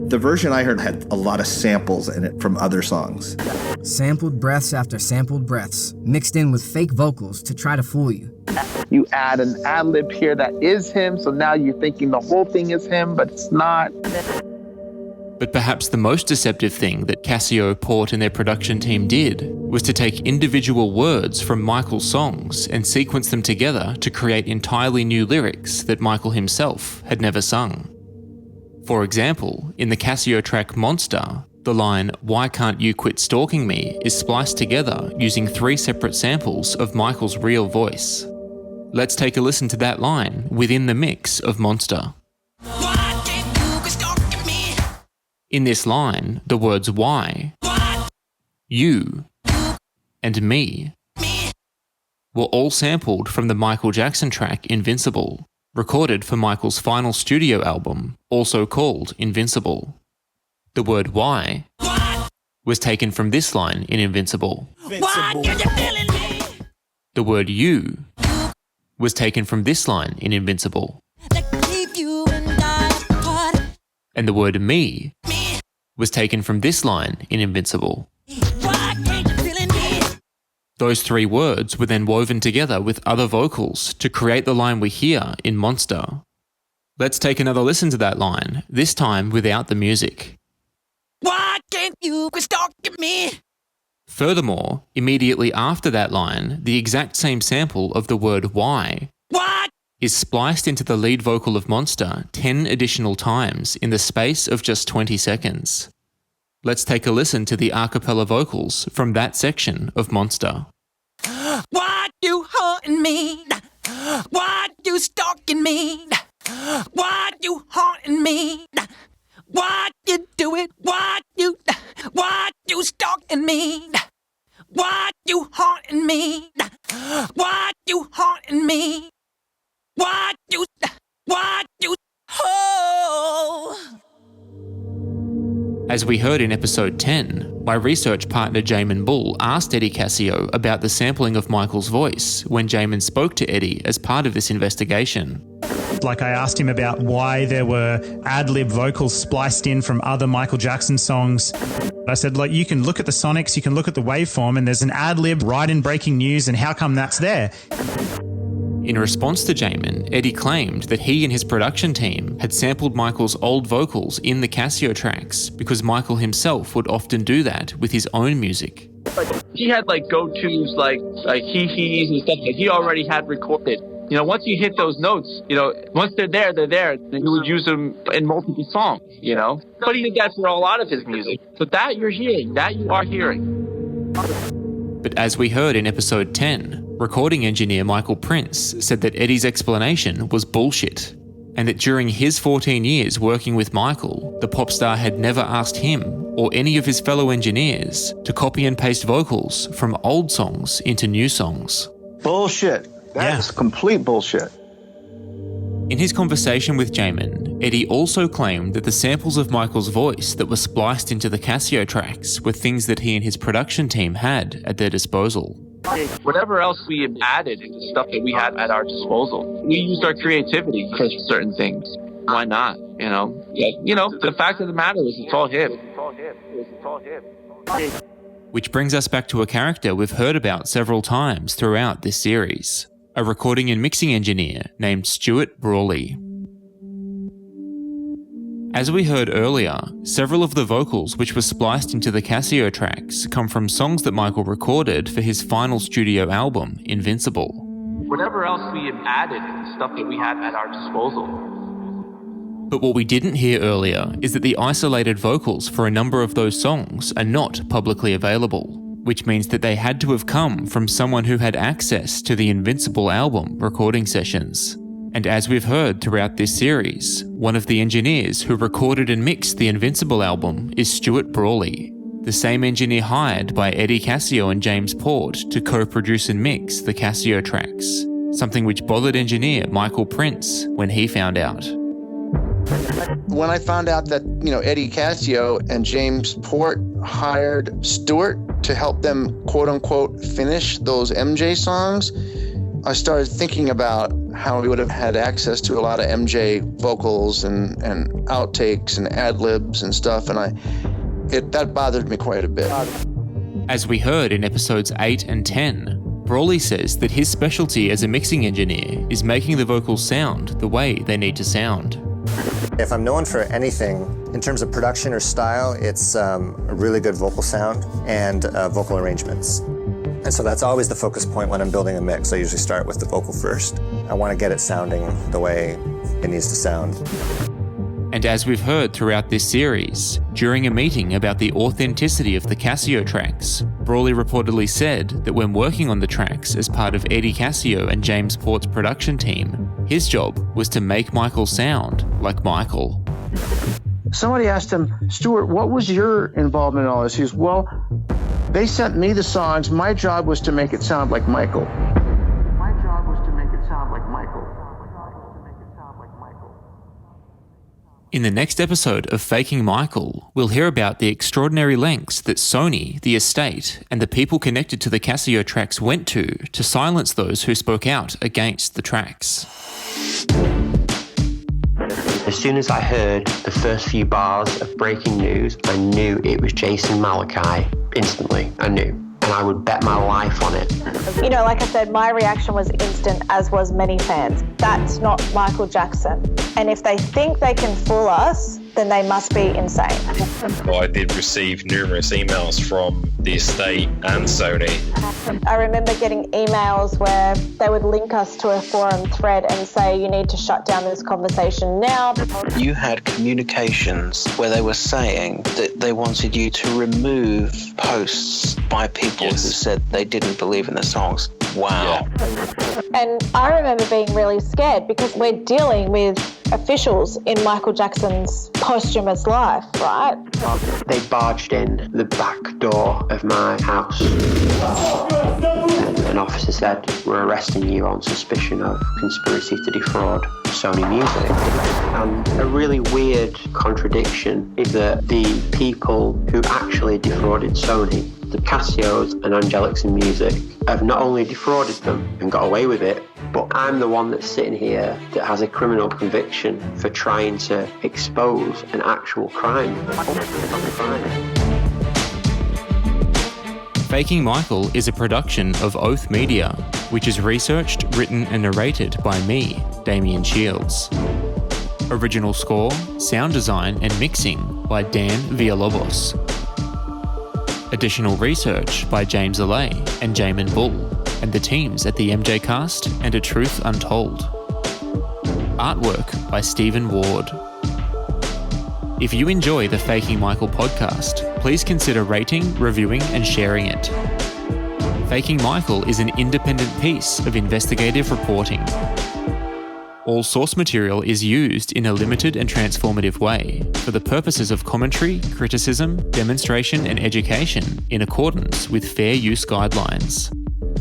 The version I heard had a lot of samples in it from other songs. Sampled breaths after sampled breaths, mixed in with fake vocals to try to fool you. You add an ad-lib here that is him, so now you're thinking the whole thing is him, but it's not. But perhaps the most deceptive thing that Cascio, Port, and their production team did was to take individual words from Michael's songs and sequence them together to create entirely new lyrics that Michael himself had never sung. For example, in the Cascio track Monster, the line, "Why can't you quit stalking me?" is spliced together using 3 separate samples of Michael's real voice. Let's take a listen to that line within the mix of Monster. In this line, the words why, you, and me were all sampled from the Michael Jackson track Invincible, recorded for Michael's final studio album, also called Invincible. The word why was taken from this line in Invincible. The word you was taken from this line in Invincible. And the word me was taken from this line in Invincible. Those 3 words were then woven together with other vocals to create the line we hear in Monster. Let's take another listen to that line, this time without the music. Why can't you quit stalking me? Furthermore, immediately after that line, the exact same sample of the word why is spliced into the lead vocal of Monster 10 additional times in the space of just 20 seconds. Let's take a listen to the a cappella vocals from that section of Monster. Why you haunting me? Why you stalking me? Why you haunting me? Why you do it? Why you stalking me? Why you haunting me? Why you haunting me? Why you, oh. As we heard in episode 10, my research partner Jamin Bull asked Eddie Cascio about the sampling of Michael's voice when Jamin spoke to Eddie as part of this investigation. Like, I asked him about why there were ad-lib vocals spliced in from other Michael Jackson songs. I said, like, you can look at the sonics, you can look at the waveform, and there's an ad-lib right in Breaking News, and how come that's there? In response to Jamin, Eddie claimed that he and his production team had sampled Michael's old vocals in the Cascio tracks because Michael himself would often do that with his own music. He had like go-tos like hee-hees and stuff that he already had recorded. You know, once you hit those notes, you know, once they're there, they're there. And he would use them in multiple songs, you know. But he did that for a lot of his music. So that you're hearing, that you are hearing. But as we heard in episode 10, recording engineer Michael Prince said that Eddie's explanation was bullshit, and that during his 14 years working with Michael, the pop star had never asked him or any of his fellow engineers to copy and paste vocals from old songs into new songs. Bullshit. That's complete bullshit. In his conversation with Jamin, Eddie also claimed that the samples of Michael's voice that were spliced into the Cascio tracks were things that he and his production team had at their disposal. Whatever else we added is stuff that we had at our disposal. We used our creativity for certain things. Why not? You know? You know, the fact of the matter is it's all him. Which brings us back to a character we've heard about several times throughout this series. A recording and mixing engineer named Stuart Brawley. As we heard earlier, several of the vocals which were spliced into the Cascio tracks come from songs that Michael recorded for his final studio album, Invincible. Whatever else we added is stuff that we had at our disposal. But what we didn't hear earlier is that the isolated vocals for a number of those songs are not publicly available, which means that they had to have come from someone who had access to the Invincible album recording sessions. And as we've heard throughout this series, one of the engineers who recorded and mixed the Invincible album is Stuart Brawley, the same engineer hired by Eddie Cascio and James Port to co-produce and mix the Cascio tracks. something which bothered engineer Michael Prince when he found out. When I found out that, Eddie Cascio and James Port hired Stewart to help them, quote unquote, finish those MJ songs, I started thinking about how we would have had access to a lot of MJ vocals and outtakes and ad-libs and stuff, and that bothered me quite a bit. As we heard in episodes 8 and 10, Brawley says that his specialty as a mixing engineer is making the vocals sound the way they need to sound. If I'm known for anything in terms of production or style, it's a really good vocal sound and vocal arrangements. And so that's always the focus point when I'm building a mix. I usually start with the vocal first. I want to get it sounding the way it needs to sound. And as we've heard throughout this series, during a meeting about the authenticity of the Cascio tracks, Brawley reportedly said that when working on the tracks as part of Eddie Cascio and James Port's production team, his job was to make Michael sound like Michael. Somebody asked him, Stewart, what was your involvement in all this? He goes, well, they sent me the songs. My job was to make it sound like Michael. In the next episode of Faking Michael, we'll hear about the extraordinary lengths that Sony, the estate, and the people connected to the Cascio tracks went to silence those who spoke out against the tracks. As soon as I heard the first few bars of breaking news, I knew it was Jason Malachi. Instantly, I knew. And I would bet my life on it. Like I said, my reaction was instant, as was many fans. That's not Michael Jackson. And if they think they can fool us, then they must be insane. I did receive numerous emails from the estate and Sony. I remember getting emails where they would link us to a forum thread and say, you need to shut down this conversation now. You had communications where they were saying that they wanted you to remove posts by people who said they didn't believe in the songs. Wow. Yeah. And I remember being really scared because we're dealing with officials in Michael Jackson's posthumous life, right? They barged in the back door of my house. An officer said, we're arresting you on suspicion of conspiracy to defraud Sony Music. And a really weird contradiction is that the people who actually defrauded Sony, the Cassios and Angelics in Music, have not only defrauded them and got away with it, but I'm the one that's sitting here that has a criminal conviction for trying to expose an actual crime. Faking Michael is a production of Oath Media, which is researched, written and narrated by me, Damian Shields. Original score, sound design and mixing by Dan Villalobos. Additional research by James Allais and Jamin Bull, and the teams at the MJ Cast and A Truth Untold. Artwork by Stephen Ward. If you enjoy the Faking Michael podcast, please consider rating, reviewing, and sharing it. Faking Michael is an independent piece of investigative reporting. All source material is used in a limited and transformative way for the purposes of commentary, criticism, demonstration, and education in accordance with fair use guidelines.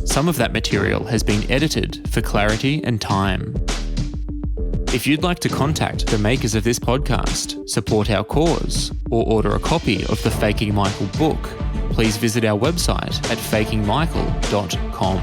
Some of that material has been edited for clarity and time. If you'd like to contact the makers of this podcast, support our cause, or order a copy of the Faking Michael book, please visit our website at fakingmichael.com.